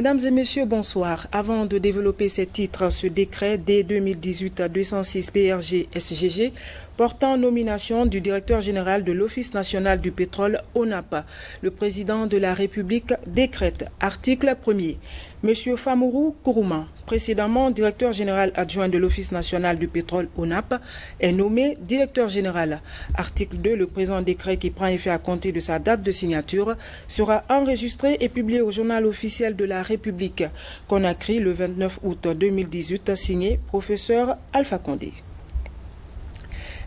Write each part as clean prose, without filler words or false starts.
Mesdames et messieurs, bonsoir. Avant de développer ces titres, ce décret D2018-206 PRG-SGG portant nomination du directeur général de l'Office national du pétrole ONAP. Le président de la République décrète. Article 1er. Monsieur Famourou Kourouma, précédemment directeur général adjoint de l'Office national du pétrole ONAP, est nommé directeur général. Article 2. Le présent décret qui prend effet à compter de sa date de signature sera enregistré et publié au journal officiel de la République. Conakry le 29 août 2018, signé professeur Alpha Condé.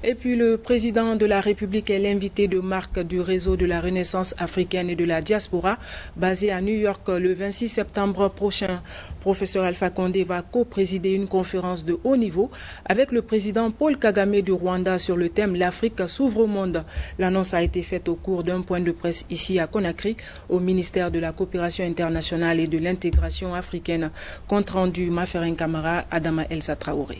Et puis le président de la République est l'invité de marque du réseau de la Renaissance africaine et de la diaspora basé à New York le 26 septembre prochain. Professeur Alpha Condé va co-présider une conférence de haut niveau avec le président Paul Kagame du Rwanda sur le thème « L'Afrique s'ouvre au monde ». L'annonce a été faite au cours d'un point de presse ici à Conakry au ministère de la Coopération internationale et de l'intégration africaine. Compte rendu Maferin Camara, Adama Elsa Traoré.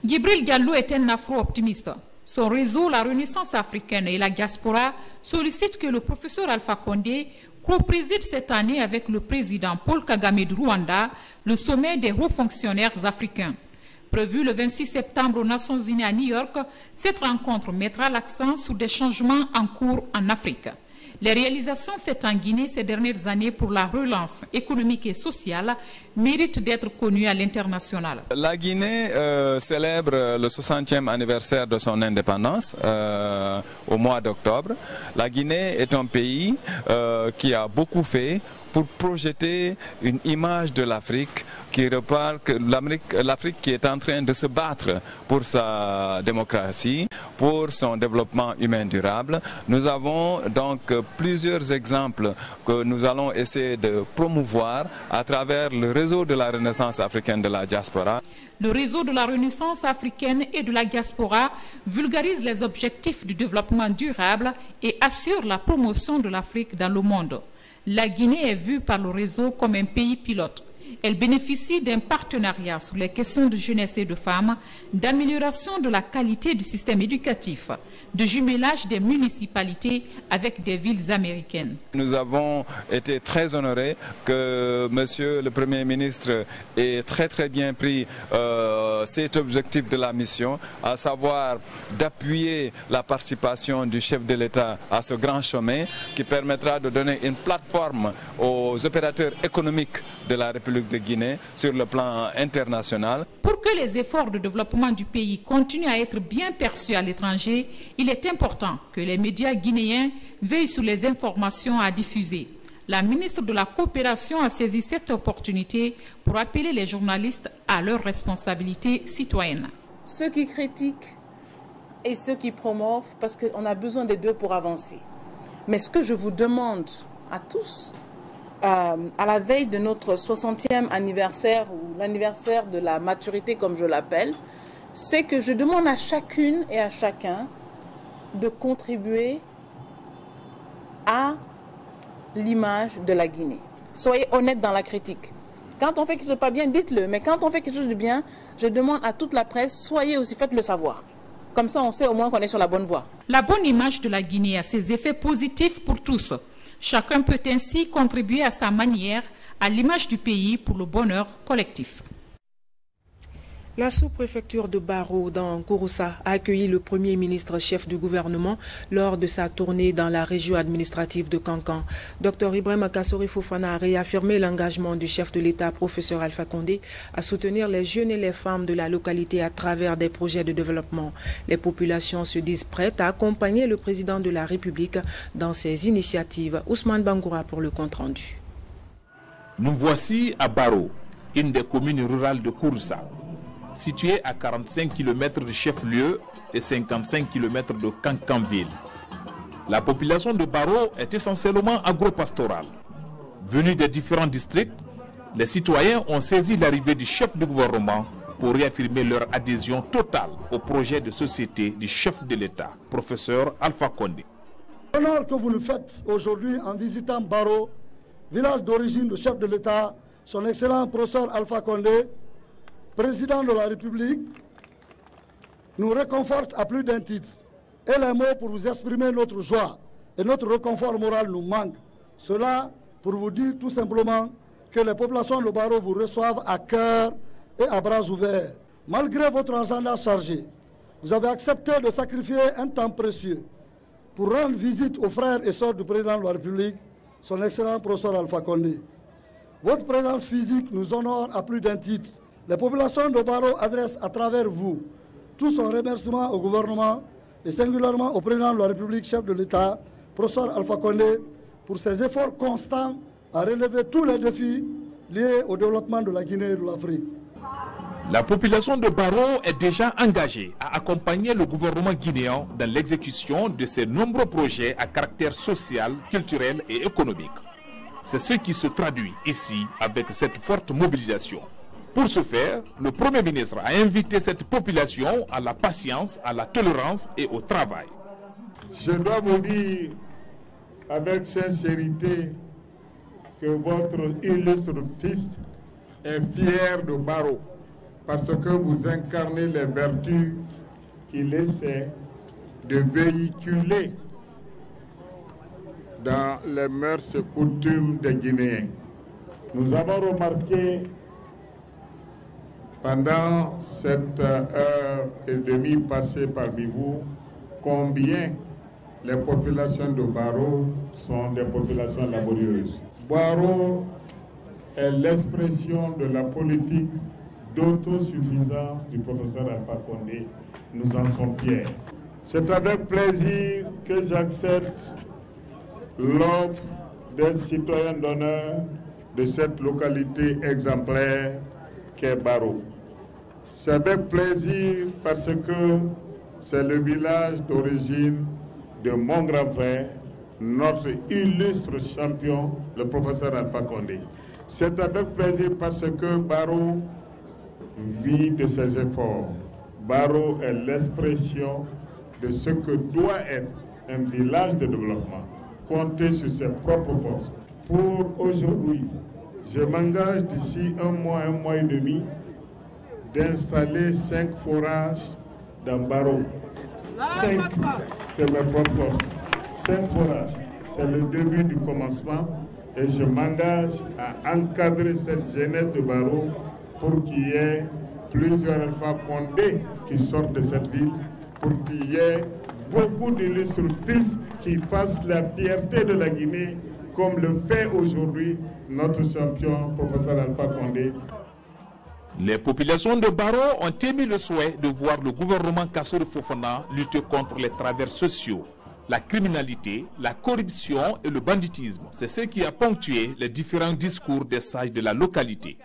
Djibril Diallo est un afro-optimiste. Son réseau, la Renaissance africaine et la diaspora, sollicitent que le professeur Alpha Condé co-préside cette année avec le président Paul Kagame du Rwanda le sommet des hauts fonctionnaires africains. Prévu le 26 septembre aux Nations Unies à New York, cette rencontre mettra l'accent sur des changements en cours en Afrique. Les réalisations faites en Guinée ces dernières années pour la relance économique et sociale méritent d'être connues à l'international. La Guinée célèbre le 60e anniversaire de son indépendance au mois d'octobre. La Guinée est un pays qui a beaucoup fait pour projeter une image de l'Afrique qui repart que l'Afrique qui est en train de se battre pour sa démocratie, pour son développement humain durable. Nous avons donc plusieurs exemples que nous allons essayer de promouvoir à travers le réseau de la Renaissance africaine de la diaspora. Le réseau de la Renaissance africaine et de la diaspora vulgarise les objectifs du développement durable et assure la promotion de l'Afrique dans le monde. La Guinée est vue par le réseau comme un pays pilote. Elle bénéficie d'un partenariat sur les questions de jeunesse et de femmes, d'amélioration de la qualité du système éducatif, de jumelage des municipalités avec des villes américaines. Nous avons été très honorés que Monsieur le Premier ministre ait très bien pris cet objectif de la mission, à savoir d'appuyer la participation du chef de l'État à ce grand chemin qui permettra de donner une plateforme aux opérateurs économiques de la République de Guinée sur le plan international. Pour que les efforts de développement du pays continuent à être bien perçus à l'étranger, il est important que les médias guinéens veillent sur les informations à diffuser. La ministre de la Coopération a saisi cette opportunité pour appeler les journalistes à leurs responsabilités citoyennes. Ceux qui critiquent et ceux qui promouvent, parce qu'on a besoin des deux pour avancer. Mais ce que je vous demande à tous, à la veille de notre 60e anniversaire ou l'anniversaire de la maturité comme je l'appelle, c'est que je demande à chacune et à chacun de contribuer à l'image de la Guinée. Soyez honnêtes dans la critique. Quand on fait quelque chose de pas bien, dites-le. Mais quand on fait quelque chose de bien, je demande à toute la presse, soyez aussi, faites-le savoir. Comme ça, on sait au moins qu'on est sur la bonne voie. La bonne image de la Guinée a ses effets positifs pour tous. Chacun peut ainsi contribuer à sa manière à l'image du pays pour le bonheur collectif. La sous-préfecture de Baro dans Kouroussa a accueilli le Premier ministre chef du gouvernement lors de sa tournée dans la région administrative de Kankan. Dr Ibrahima Kassori Fofana a réaffirmé l'engagement du chef de l'État, professeur Alpha Condé, à soutenir les jeunes et les femmes de la localité à travers des projets de développement. Les populations se disent prêtes à accompagner le président de la République dans ses initiatives. Ousmane Bangoura pour le compte-rendu. Nous voici à Baro, une des communes rurales de Kouroussa, située à 45 km du chef-lieu et 55 km de Kankanville. La population de Baro est essentiellement agro-pastorale. Venus des différents districts, les citoyens ont saisi l'arrivée du chef du gouvernement pour réaffirmer leur adhésion totale au projet de société du chef de l'État, professeur Alpha Condé. L'honneur que vous nous faites aujourd'hui en visitant Baro, village d'origine du chef de l'État, son excellent professeur Alpha Condé, président de la République, nous réconforte à plus d'un titre. Et les mots pour vous exprimer notre joie et notre réconfort moral nous manquent. Cela pour vous dire tout simplement que les populations de Baro vous reçoivent à cœur et à bras ouverts. Malgré votre agenda chargé, vous avez accepté de sacrifier un temps précieux pour rendre visite aux frères et sœurs du président de la République, son excellent professeur Alpha Condé. Votre présence physique nous honore à plus d'un titre. Les populations de Baro adressent à travers vous tout son remerciement au gouvernement et singulièrement au président de la République, chef de l'État, professeur Alpha Condé, pour ses efforts constants à relever tous les défis liés au développement de la Guinée et de l'Afrique. La population de Baro est déjà engagée à accompagner le gouvernement guinéen dans l'exécution de ses nombreux projets à caractère social, culturel et économique. C'est ce qui se traduit ici avec cette forte mobilisation. Pour ce faire, le Premier ministre a invité cette population à la patience, à la tolérance et au travail. Je dois vous dire avec sincérité que votre illustre fils est fier de Baro parce que vous incarnez les vertus qu'il essaie de véhiculer dans les mœurs et coutumes des Guinéens. Nous avons remarqué pendant cette heure et demie passée parmi vous combien les populations de Baro sont des populations laborieuses. Baro est l'expression de la politique d'autosuffisance du professeur Alpha Condé. Nous en sommes fiers. C'est avec plaisir que j'accepte l'offre des citoyens d'honneur de cette localité exemplaire qu'est Baro. C'est avec plaisir parce que c'est le village d'origine de mon grand frère, notre illustre champion, le professeur Alpha Condé. C'est avec plaisir parce que Baro vit de ses efforts. Baro est l'expression de ce que doit être un village de développement, compter sur ses propres forces. Pour aujourd'hui, je m'engage d'ici un mois et demi, d'installer 5 forages dans Baro. 5, c'est mes propres forces. 5 forages, c'est le début du commencement et je m'engage à encadrer cette jeunesse de Baro pour qu'il y ait plusieurs Alpha Condé qui sortent de cette ville, pour qu'il y ait beaucoup d'illustres fils qui fassent la fierté de la Guinée comme le fait aujourd'hui notre champion, professeur Alpha Condé. Les populations de Baro ont émis le souhait de voir le gouvernement Kassori Fofana lutter contre les travers sociaux, la criminalité, la corruption et le banditisme. C'est ce qui a ponctué les différents discours des sages de la localité.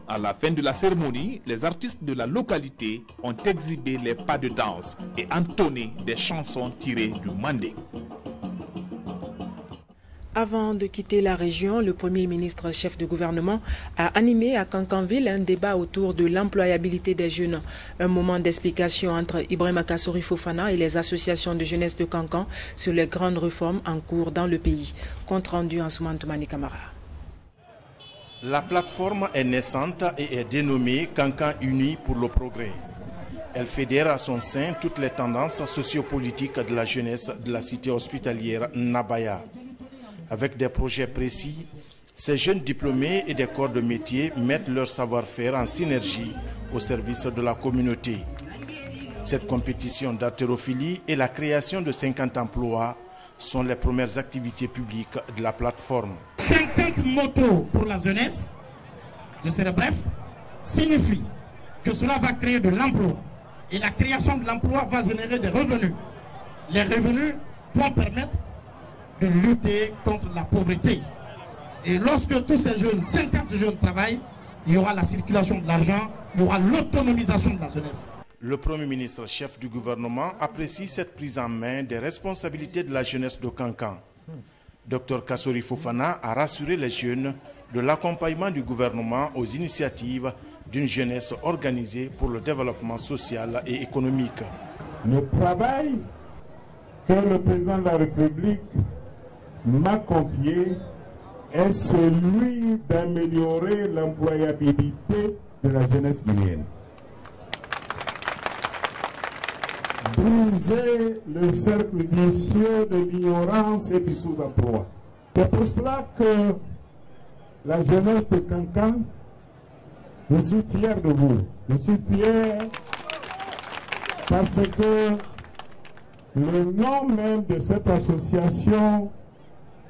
À la fin de la cérémonie, les artistes de la localité ont exhibé les pas de danse et entonné des chansons tirées du mandé. Avant de quitter la région, le Premier ministre chef de gouvernement a animé à Kankanville un débat autour de l'employabilité des jeunes. Un moment d'explication entre Ibrahima Kassori Fofana et les associations de jeunesse de Kankan sur les grandes réformes en cours dans le pays. Compte rendu en Soumane Toumani Camara. La plateforme est naissante et est dénommée Kankan Uni pour le progrès. Elle fédère à son sein toutes les tendances sociopolitiques de la jeunesse de la cité hospitalière Nabaya. Avec des projets précis, ces jeunes diplômés et des corps de métier mettent leur savoir-faire en synergie au service de la communauté. Cette compétition d'haltérophilie et la création de 50 emplois sont les premières activités publiques de la plateforme. 50 motos pour la jeunesse, je serai bref, signifie que cela va créer de l'emploi. Et la création de l'emploi va générer des revenus. Les revenus vont permettre de lutter contre la pauvreté. Et lorsque tous ces jeunes, 50 jeunes travaillent, il y aura la circulation de l'argent, il y aura l'autonomisation de la jeunesse. Le Premier ministre, chef du gouvernement, apprécie cette prise en main des responsabilités de la jeunesse de Kankan. Dr Kassori Fofana a rassuré les jeunes de l'accompagnement du gouvernement aux initiatives d'une jeunesse organisée pour le développement social et économique. Le travail que le président de la République m'a confié est celui d'améliorer l'employabilité de la jeunesse guinéenne. Briser le cercle vicieux de l'ignorance et du sous-emploi. C'est pour cela que la jeunesse de Kankan, je suis fier de vous. Je suis fier parce que le nom même de cette association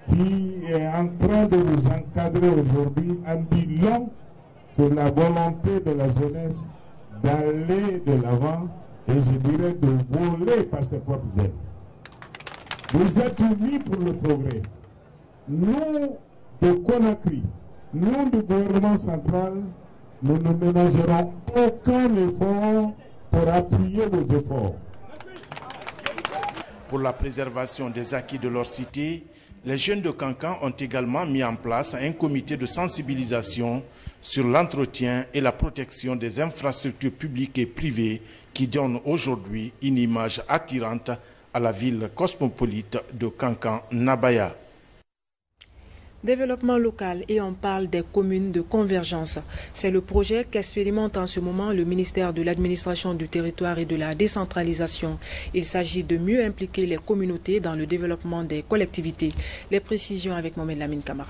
qui est en train de vous encadrer aujourd'hui en dit long sur la volonté de la jeunesse d'aller de l'avant et je dirais de voler par ses propres ailes. Vous êtes unis pour le progrès. Nous, de Conakry, nous, du gouvernement central, nous ne ménagerons aucun effort pour appuyer vos efforts. Pour la préservation des acquis de leur cité, les jeunes de Kankan ont également mis en place un comité de sensibilisation sur l'entretien et la protection des infrastructures publiques et privées qui donnent aujourd'hui une image attirante à la ville cosmopolite de Kankan-Nabaya. Développement local et on parle des communes de convergence. C'est le projet qu'expérimente en ce moment le ministère de l'administration du territoire et de la décentralisation. Il s'agit de mieux impliquer les communautés dans le développement des collectivités. Les précisions avec Mohamed Lamine Camara.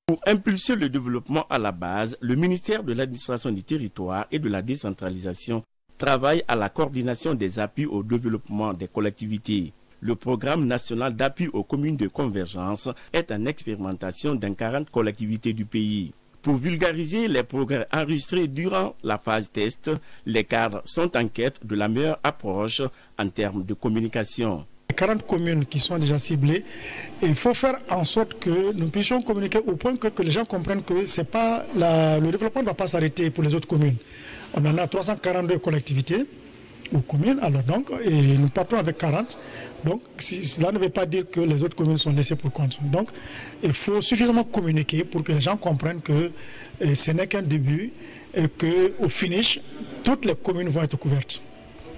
Pour impulser le développement à la base, le ministère de l'administration du territoire et de la décentralisation travaille à la coordination des appuis au développement des collectivités. Le programme national d'appui aux communes de convergence est en expérimentation dans 40 collectivités du pays. Pour vulgariser les progrès enregistrés durant la phase test, les cadres sont en quête de la meilleure approche en termes de communication. 40 communes qui sont déjà ciblées, il faut faire en sorte que nous puissions communiquer au point que les gens comprennent que c'est pas le développement ne va pas s'arrêter pour les autres communes. On en a 342 collectivités aux communes, alors donc, et nous partons avec 40. Donc, cela ne veut pas dire que les autres communes sont laissées pour compte. Donc, il faut suffisamment communiquer pour que les gens comprennent que ce n'est qu'un début et qu'au finish, toutes les communes vont être couvertes.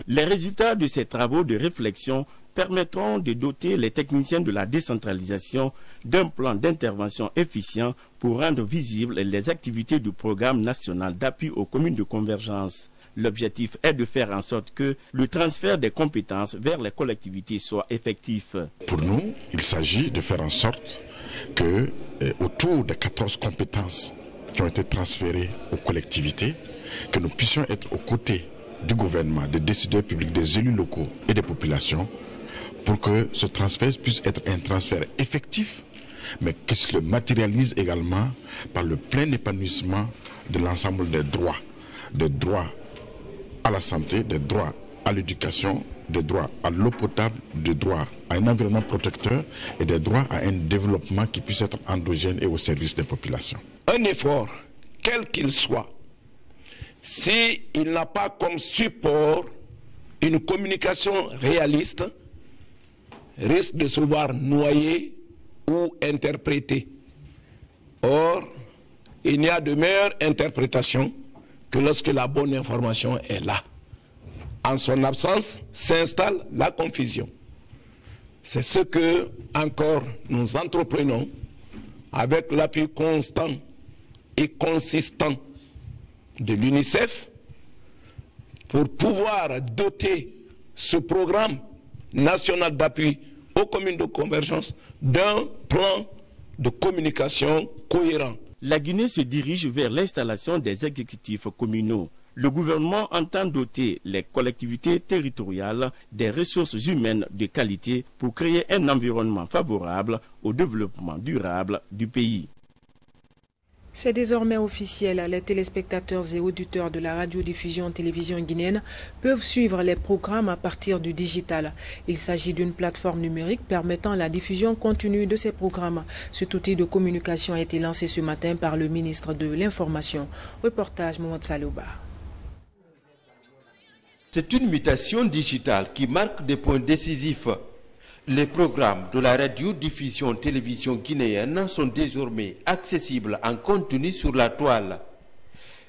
Les résultats de ces travaux de réflexion permettront de doter les techniciens de la décentralisation d'un plan d'intervention efficient pour rendre visibles les activités du programme national d'appui aux communes de convergence. L'objectif est de faire en sorte que le transfert des compétences vers les collectivités soit effectif. Pour nous, il s'agit de faire en sorte que, autour des 14 compétences qui ont été transférées aux collectivités, que nous puissions être aux côtés du gouvernement, des décideurs publics, des élus locaux et des populations, pour que ce transfert puisse être un transfert effectif, mais qu'il se matérialise également par le plein épanouissement de l'ensemble des droits à la santé, des droits à l'éducation, des droits à l'eau potable, des droits à un environnement protecteur et des droits à un développement qui puisse être endogène et au service des populations. Un effort, quel qu'il soit, s'il n'a pas comme support une communication réaliste, risque de se voir noyé ou interprété. Or, il n'y a de meilleure interprétation que lorsque la bonne information est là. En son absence, s'installe la confusion. C'est ce que, encore, nous entreprenons avec l'appui constant et consistant de l'UNICEF pour pouvoir doter ce programme national d'appui aux communes de convergence d'un plan de communication cohérent. La Guinée se dirige vers l'installation des exécutifs communaux. Le gouvernement entend doter les collectivités territoriales des ressources humaines de qualité pour créer un environnement favorable au développement durable du pays. C'est désormais officiel, les téléspectateurs et auditeurs de la radiodiffusion télévision guinéenne peuvent suivre les programmes à partir du digital. Il s'agit d'une plateforme numérique permettant la diffusion continue de ces programmes. Cet outil de communication a été lancé ce matin par le ministre de l'Information. Reportage Mohamed Salouba. C'est une mutation digitale qui marque des points décisifs. Les programmes de la radiodiffusion télévision guinéenne sont désormais accessibles en continu sur la toile.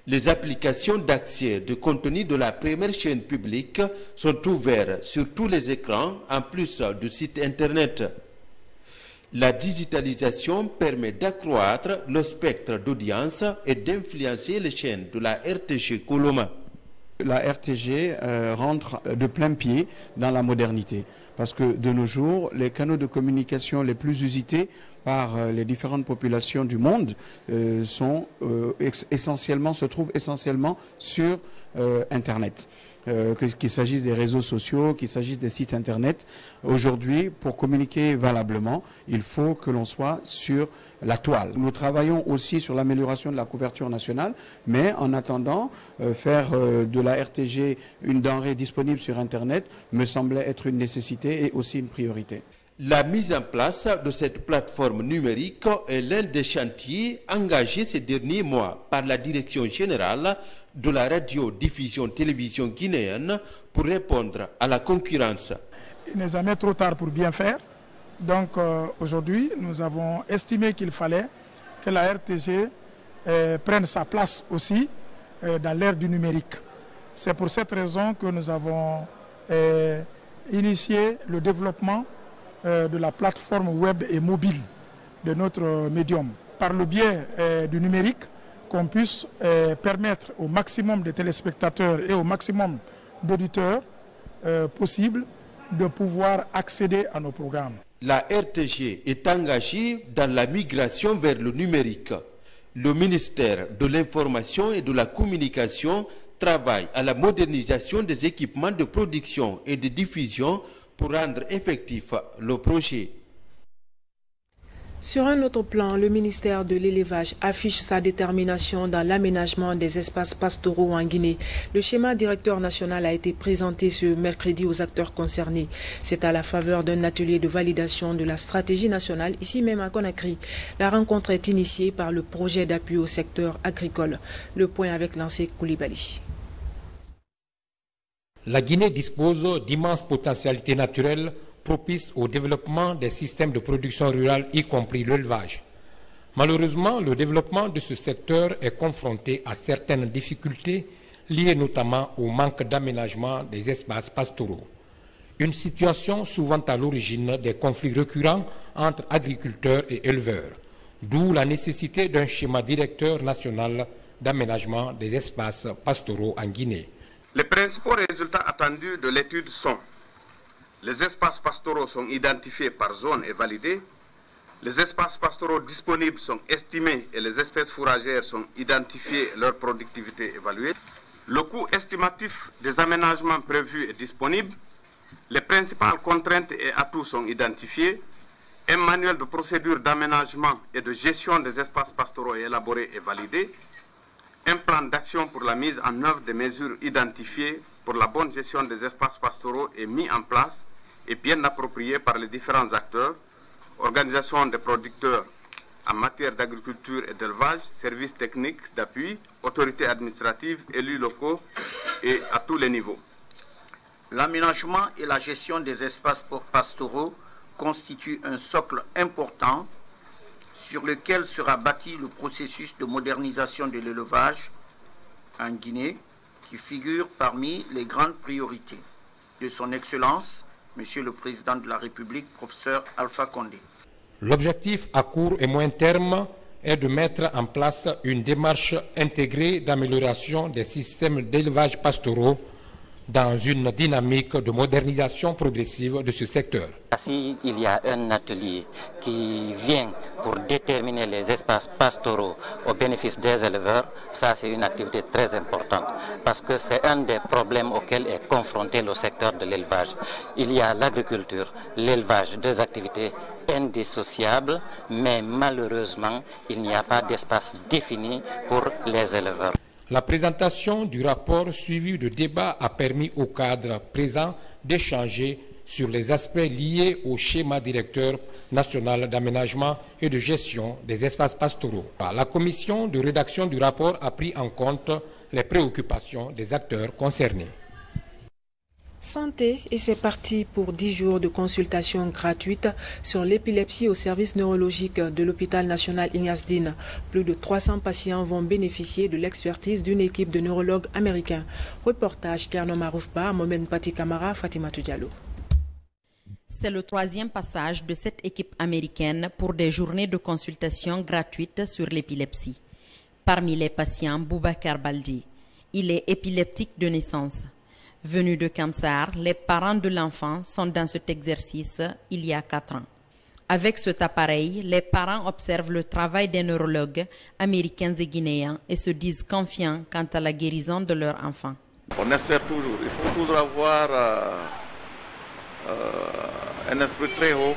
Les applications d'accès de contenu de la première chaîne publique sont ouvertes sur tous les écrans en plus du site internet. La digitalisation permet d'accroître le spectre d'audience et d'influencer les chaînes de la RTG Koloma. La RTG rentre de plein pied dans la modernité. Parce que de nos jours, les canaux de communication les plus usités par les différentes populations du monde se trouvent essentiellement sur Internet. Qu'il s'agisse des réseaux sociaux, qu'il s'agisse des sites Internet. Aujourd'hui, pour communiquer valablement, il faut que l'on soit sur la toile. Nous travaillons aussi sur l'amélioration de la couverture nationale, mais en attendant, faire de la RTG une denrée disponible sur Internet me semblait être une nécessité et aussi une priorité. La mise en place de cette plateforme numérique est l'un des chantiers engagés ces derniers mois par la Direction générale de la radio-diffusion-télévision guinéenne pour répondre à la concurrence. Il n'est jamais trop tard pour bien faire. Donc aujourd'hui, nous avons estimé qu'il fallait que la RTG prenne sa place aussi dans l'ère du numérique. C'est pour cette raison que nous avons initié le développement de la plateforme web et mobile de notre médium. Par le biais du numérique, qu'on puisse permettre au maximum de téléspectateurs et au maximum d'auditeurs possibles de pouvoir accéder à nos programmes. La RTG est engagée dans la migration vers le numérique. Le ministère de l'Information et de la Communication travaille à la modernisation des équipements de production et de diffusion pour rendre effectif le projet. Sur un autre plan, le ministère de l'Élevage affiche sa détermination dans l'aménagement des espaces pastoraux en Guinée. Le schéma directeur national a été présenté ce mercredi aux acteurs concernés. C'est à la faveur d'un atelier de validation de la stratégie nationale, ici même à Conakry. La rencontre est initiée par le projet d'appui au secteur agricole. Le point avec Lancé Koulibaly. La Guinée dispose d'immenses potentialités naturelles propices au développement des systèmes de production rurale, y compris l'élevage. Malheureusement, le développement de ce secteur est confronté à certaines difficultés liées notamment au manque d'aménagement des espaces pastoraux. Une situation souvent à l'origine des conflits récurrents entre agriculteurs et éleveurs, d'où la nécessité d'un schéma directeur national d'aménagement des espaces pastoraux en Guinée. Les principaux résultats attendus de l'étude sont: les espaces pastoraux sont identifiés par zone et validés, les espaces pastoraux disponibles sont estimés et les espèces fourragères sont identifiées, leur productivité évaluée, le coût estimatif des aménagements prévus est disponible, les principales contraintes et atouts sont identifiés, un manuel de procédure d'aménagement et de gestion des espaces pastoraux est élaboré et validé, un plan d'action pour la mise en œuvre des mesures identifiées pour la bonne gestion des espaces pastoraux est mis en place et bien approprié par les différents acteurs, organisations des producteurs en matière d'agriculture et d'élevage, services techniques d'appui, autorités administratives, élus locaux et à tous les niveaux. L'aménagement et la gestion des espaces pastoraux constituent un socle important sur lequel sera bâti le processus de modernisation de l'élevage en Guinée, qui figure parmi les grandes priorités de son Excellence, Monsieur le Président de la République, professeur Alpha Condé. L'objectif à court et moyen terme est de mettre en place une démarche intégrée d'amélioration des systèmes d'élevage pastoraux dans une dynamique de modernisation progressive de ce secteur. S'il y a un atelier qui vient pour déterminer les espaces pastoraux au bénéfice des éleveurs, ça c'est une activité très importante parce que c'est un des problèmes auxquels est confronté le secteur de l'élevage. Il y a l'agriculture, l'élevage, deux activités indissociables, mais malheureusement il n'y a pas d'espace défini pour les éleveurs. La présentation du rapport suivi de débats a permis au cadre présent d'échanger sur les aspects liés au schéma directeur national d'aménagement et de gestion des espaces pastoraux. La commission de rédaction du rapport a pris en compte les préoccupations des acteurs concernés. Santé, et c'est parti pour 10 jours de consultation gratuite sur l'épilepsie au service neurologique de l'hôpital national Ignace Dine. Plus de 300 patients vont bénéficier de l'expertise d'une équipe de neurologues américains. Reportage Kerno Maroufba, Momen Pati Kamara, Fatima Diallo. C'est le troisième passage de cette équipe américaine pour des journées de consultation gratuites sur l'épilepsie. Parmi les patients, Boubacar Baldi. Il est épileptique de naissance. Venus de Kamsar, les parents de l'enfant sont dans cet exercice il y a 4 ans. Avec cet appareil, les parents observent le travail des neurologues américains et guinéens et se disent confiants quant à la guérison de leur enfant. On espère toujours. Il faut toujours avoir un esprit très haut.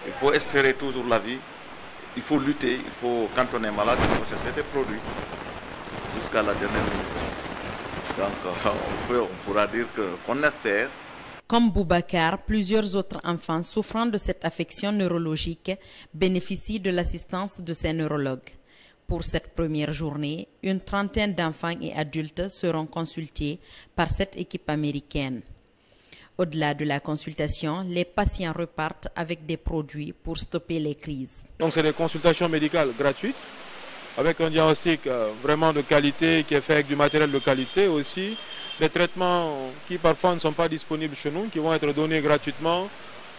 Il faut espérer toujours la vie. Il faut lutter. Quand on est malade, il faut chercher des produits jusqu'à la dernière minute. Donc on pourra dire qu'on espère. Comme Boubacar, plusieurs autres enfants souffrant de cette affection neurologique bénéficient de l'assistance de ces neurologues. Pour cette première journée, une trentaine d'enfants et adultes seront consultés par cette équipe américaine. Au-delà de la consultation, les patients repartent avec des produits pour stopper les crises. Donc c'est des consultations médicales gratuites, avec un diagnostic vraiment de qualité qui est fait avec du matériel de qualité aussi. Des traitements qui parfois ne sont pas disponibles chez nous, qui vont être donnés gratuitement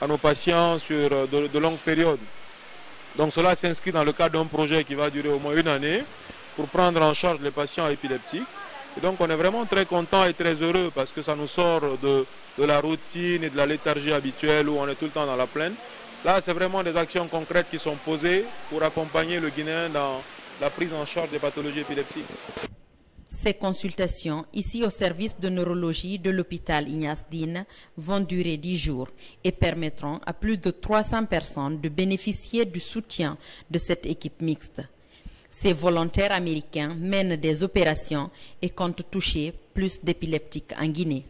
à nos patients sur de longues périodes. Donc cela s'inscrit dans le cadre d'un projet qui va durer au moins 1 année pour prendre en charge les patients épileptiques. Et donc on est vraiment très content et très heureux parce que ça nous sort de la routine et de la léthargie habituelle où on est tout le temps dans la plaine. Là, c'est vraiment des actions concrètes qui sont posées pour accompagner le Guinéen dans la prise en charge des pathologies épileptiques. Ces consultations, ici au service de neurologie de l'hôpital Ignace Dine, vont durer 10 jours et permettront à plus de 300 personnes de bénéficier du soutien de cette équipe mixte. Ces volontaires américains mènent des opérations et comptent toucher plus d'épileptiques en Guinée.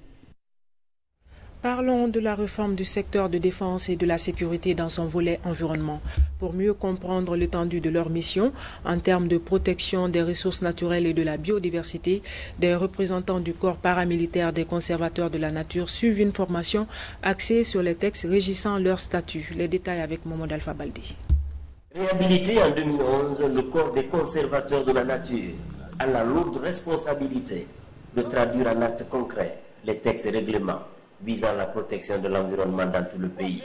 Parlons de la réforme du secteur de défense et de la sécurité dans son volet environnement. Pour mieux comprendre l'étendue de leur mission en termes de protection des ressources naturelles et de la biodiversité, des représentants du corps paramilitaire des conservateurs de la nature suivent une formation axée sur les textes régissant leur statut. Les détails avec Mohamed Alpha Baldi. Réhabilité en 2011, le corps des conservateurs de la nature a la lourde responsabilité de traduire en actes concrets les textes et règlements visant la protection de l'environnement dans tout le pays.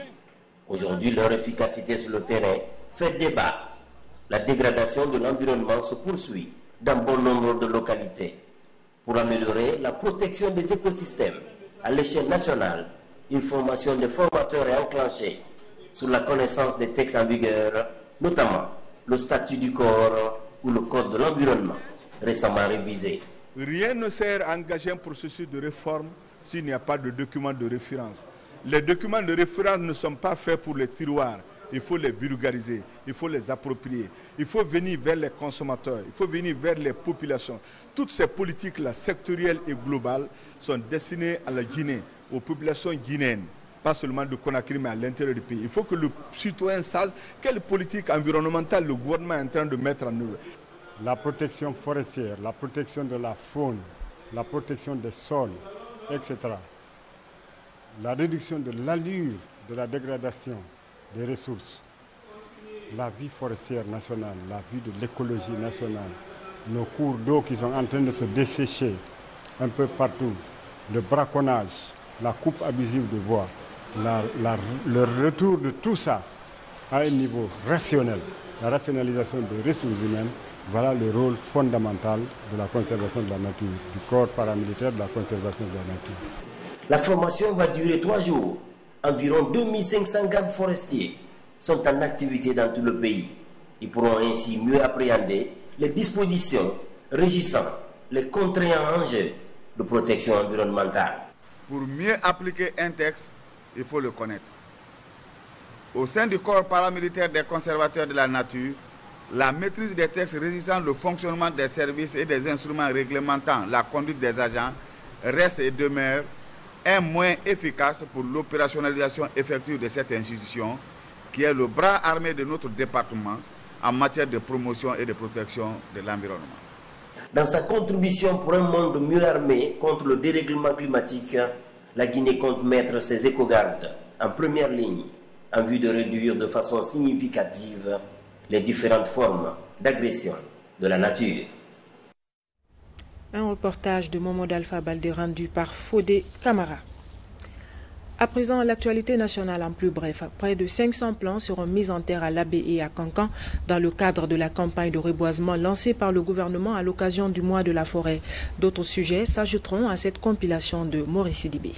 Aujourd'hui, leur efficacité sur le terrain fait débat. La dégradation de l'environnement se poursuit dans bon nombre de localités. Pour améliorer la protection des écosystèmes à l'échelle nationale, une formation de formateurs est enclenchée sur la connaissance des textes en vigueur, notamment le statut du corps ou le code de l'environnement, récemment révisé. Rien ne sert à engager un processus de réforme s'il n'y a pas de documents de référence. Les documents de référence ne sont pas faits pour les tiroirs. Il faut les vulgariser, il faut les approprier. Il faut venir vers les consommateurs, il faut venir vers les populations. Toutes ces politiques-là, sectorielles et globales, sont destinées à la Guinée, aux populations guinéennes. Pas seulement de Conakry, mais à l'intérieur du pays. Il faut que le citoyen sache quelle politique environnementale le gouvernement est en train de mettre en œuvre. La protection forestière, la protection de la faune, la protection des sols, etc. La réduction de l'allure de la dégradation des ressources, la vie forestière nationale, la vie de l'écologie nationale, nos cours d'eau qui sont en train de se dessécher un peu partout, le braconnage, la coupe abusive de bois, le retour de tout ça à un niveau rationnel, la rationalisation des ressources humaines. Voilà le rôle fondamental de la conservation de la nature, du corps paramilitaire de la conservation de la nature. La formation va durer 3 jours. Environ 2500 gardes forestiers sont en activité dans tout le pays. Ils pourront ainsi mieux appréhender les dispositions régissant les contraints enjeux de protection environnementale. Pour mieux appliquer un texte, il faut le connaître. Au sein du corps paramilitaire des conservateurs de la nature, la maîtrise des textes régissant le fonctionnement des services et des instruments réglementant la conduite des agents reste et demeure un moyen efficace pour l'opérationnalisation effective de cette institution qui est le bras armé de notre département en matière de promotion et de protection de l'environnement. Dans sa contribution pour un monde mieux armé contre le dérèglement climatique, la Guinée compte mettre ses éco-gardes en première ligne en vue de réduire de façon significative les différentes formes d'agression de la nature. Un reportage de Mohamed Alpha Balde rendu par Fodé Camara. À présent, l'actualité nationale en plus bref. Près de 500 plants seront mis en terre à Labé et à Kankan dans le cadre de la campagne de reboisement lancée par le gouvernement à l'occasion du mois de la forêt. D'autres sujets s'ajouteront à cette compilation de Maurice Sidibé.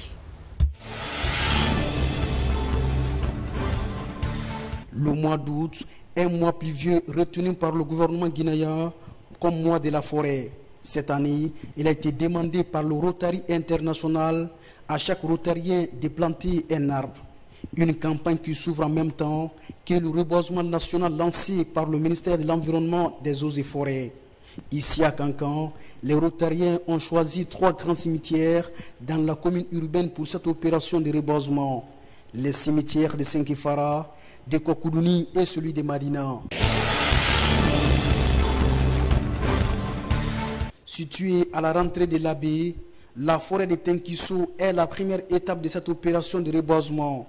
Le mois d'août, un mois pluvieux retenu par le gouvernement guinéen comme mois de la forêt. Cette année, il a été demandé par le Rotary International à chaque rotarien de planter un arbre. Une campagne qui s'ouvre en même temps que le reboisement national lancé par le ministère de l'Environnement, des Eaux et Forêts. Ici à Kankan, les rotariens ont choisi 3 grands cimetières dans la commune urbaine pour cette opération de reboisement. Les cimetières de Senkifara, de Kokoudouni et celui de Madina. Située à la rentrée de l'Abbé, la forêt de Tenkiso est la première étape de cette opération de reboisement.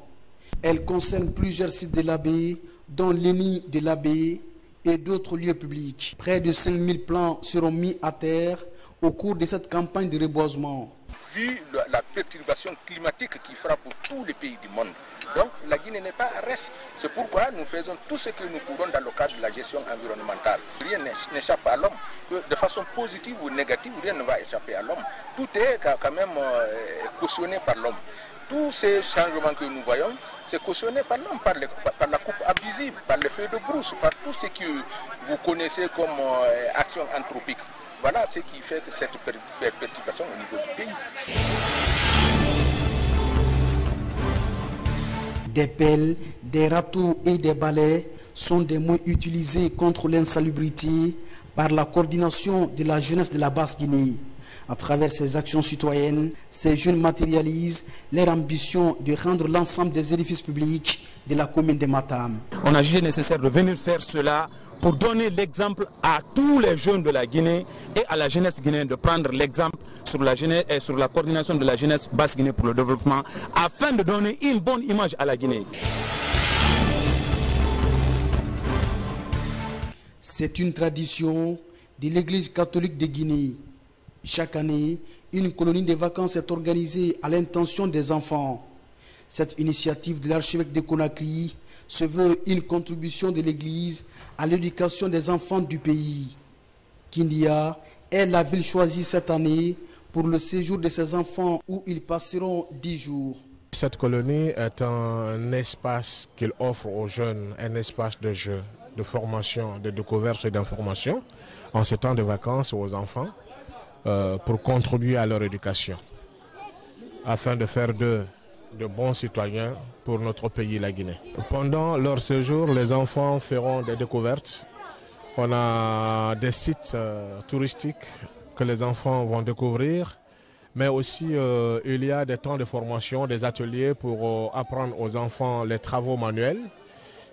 Elle concerne plusieurs sites de l'Abbé, dont l'ENI de l'Abbé et d'autres lieux publics. Près de 5000 plants seront mis à terre au cours de cette campagne de reboisement. Vu la perturbation climatique qui frappe tous les pays du monde, donc la Guinée n'est pas à reste. C'est pourquoi nous faisons tout ce que nous pouvons dans le cadre de la gestion environnementale. Rien n'échappe à l'homme. De façon positive ou négative, rien ne va échapper à l'homme. Tout est quand même cautionné par l'homme. Tous ces changements que nous voyons, c'est cautionné par l'homme, par la coupe abusive, par les feux de brousse, par tout ce que vous connaissez comme action anthropique. Voilà ce qui fait cette perturbation au niveau du pays. Des pelles, des râteaux et des balais sont des moyens utilisés contre l'insalubrité par la coordination de la jeunesse de la Basse-Guinée. À travers ces actions citoyennes, ces jeunes matérialisent leur ambition de rendre l'ensemble des édifices publics de la commune de Matam. On a jugé nécessaire de venir faire cela pour donner l'exemple à tous les jeunes de la Guinée et à la jeunesse guinéenne de prendre l'exemple sur la jeunesse et sur la coordination de la jeunesse Basse-Guinée pour le développement afin de donner une bonne image à la Guinée. C'est une tradition de l'Église catholique de Guinée. Chaque année, une colonie de vacances est organisée à l'intention des enfants. Cette initiative de l'archevêque de Conakry se veut une contribution de l'Église à l'éducation des enfants du pays. Kindia est la ville choisie cette année pour le séjour de ces enfants où ils passeront 10 jours. Cette colonie est un espace qu'il offre aux jeunes, un espace de jeu, de formation, de découverte et d'information en ce temps de vacances aux enfants. Pour contribuer à leur éducation, afin de faire d'eux de bons citoyens pour notre pays, la Guinée. Pendant leur séjour, les enfants feront des découvertes. On a des sites touristiques que les enfants vont découvrir, mais aussi il y a des temps de formation, des ateliers pour apprendre aux enfants les travaux manuels.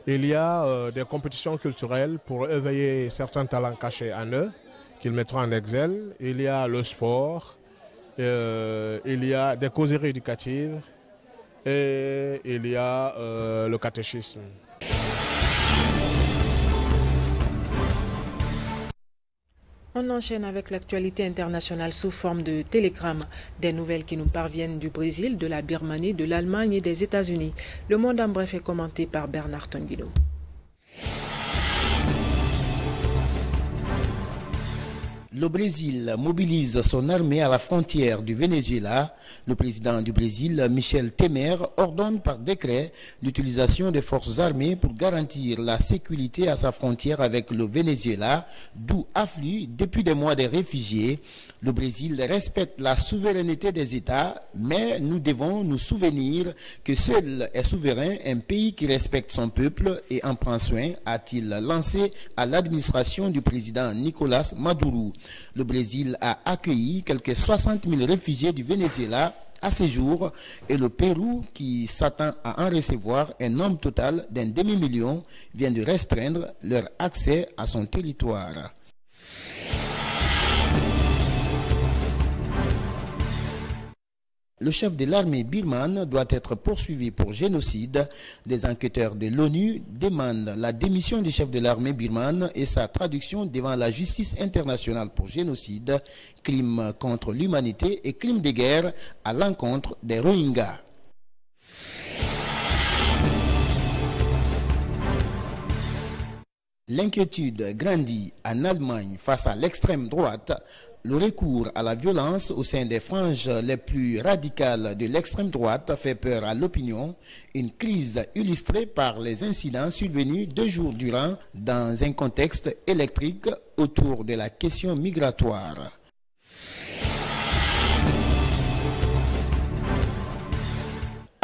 Il y a des compétitions culturelles pour éveiller certains talents cachés en eux, qu'ils mettront en exil. Il y a le sport, il y a des causeries éducatives et il y a le catéchisme. On enchaîne avec l'actualité internationale sous forme de télégramme. Des nouvelles qui nous parviennent du Brésil, de la Birmanie, de l'Allemagne et des États-Unis. Le monde en bref est commenté par Bernard Tonguido. Le Brésil mobilise son armée à la frontière du Venezuela. Le président du Brésil, Michel Temer, ordonne par décret l'utilisation des forces armées pour garantir la sécurité à sa frontière avec le Venezuela, d'où affluent depuis des mois des réfugiés. Le Brésil respecte la souveraineté des États, mais nous devons nous souvenir que seul est souverain un pays qui respecte son peuple et en prend soin, a-t-il lancé à l'administration du président Nicolas Maduro. Le Brésil a accueilli quelques 60 000 réfugiés du Venezuela à ce jour et le Pérou, qui s'attend à en recevoir un nombre total d'un demi-million, vient de restreindre leur accès à son territoire. Le chef de l'armée birmane doit être poursuivi pour génocide. Des enquêteurs de l'ONU demandent la démission du chef de l'armée birmane et sa traduction devant la justice internationale pour génocide, crime contre l'humanité et crime de guerre à l'encontre des Rohingyas. L'inquiétude grandit en Allemagne face à l'extrême droite. Le recours à la violence au sein des franges les plus radicales de l'extrême droite fait peur à l'opinion. Une crise illustrée par les incidents survenus 2 jours durant dans un contexte électrique autour de la question migratoire.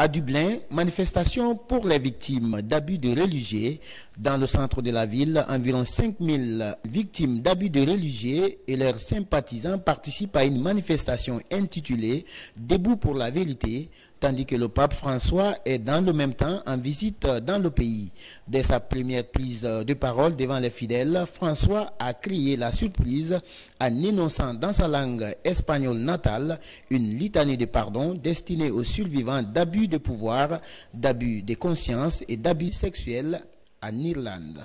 À Dublin, manifestation pour les victimes d'abus de religieux. Dans le centre de la ville, environ 5000 victimes d'abus de religieux et leurs sympathisants participent à une manifestation intitulée « Debout pour la vérité », tandis que le pape François est dans le même temps en visite dans le pays. Dès sa première prise de parole devant les fidèles, François a créé la surprise en énonçant dans sa langue espagnole natale une litanie de pardon destinée aux survivants d'abus de pouvoir, d'abus de conscience et d'abus sexuels en Irlande.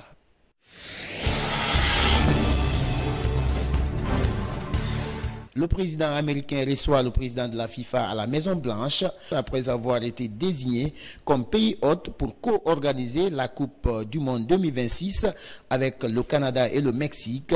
Le président américain reçoit le président de la FIFA à la Maison-Blanche après avoir été désigné comme pays hôte pour co-organiser la Coupe du Monde 2026 avec le Canada et le Mexique.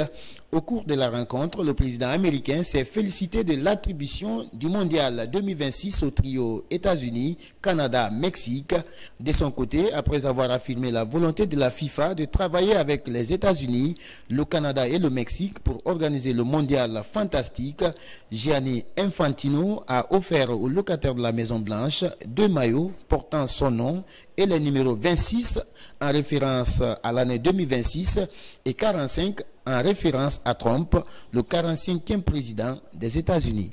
Au cours de la rencontre, le président américain s'est félicité de l'attribution du Mondial 2026 au trio États-Unis, Canada, Mexique. De son côté, après avoir affirmé la volonté de la FIFA de travailler avec les États-Unis, le Canada et le Mexique pour organiser le Mondial fantastique, Gianni Infantino a offert aux locataires de la Maison-Blanche 2 maillots portant son nom et le numéro 26 en référence à l'année 2026 et 45 en référence à Trump, le 45e président des États-Unis.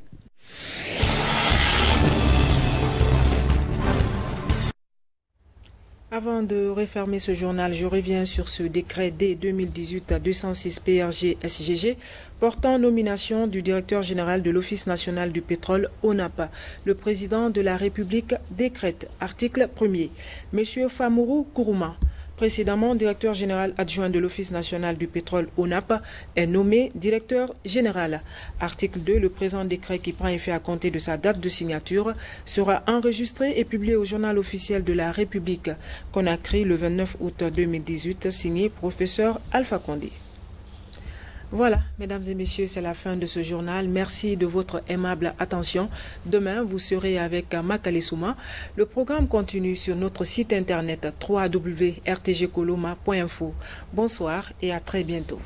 Avant de refermer ce journal, je reviens sur ce décret D 2018-206 PRG-SGG portant nomination du directeur général de l'Office national du pétrole, ONAP. Le président de la République décrète, article 1er, M. Famourou Kourouma, précédemment directeur général adjoint de l'Office national du pétrole ONAP, est nommé directeur général. Article 2. Le présent décret qui prend effet à compter de sa date de signature sera enregistré et publié au journal officiel de la République. Conakry le 29 août 2018, signé professeur Alpha Condé. Voilà, mesdames et messieurs, c'est la fin de ce journal. Merci de votre aimable attention. Demain, vous serez avec Makale Souma. Le programme continue sur notre site internet www.rtgkoloma.info. Bonsoir et à très bientôt.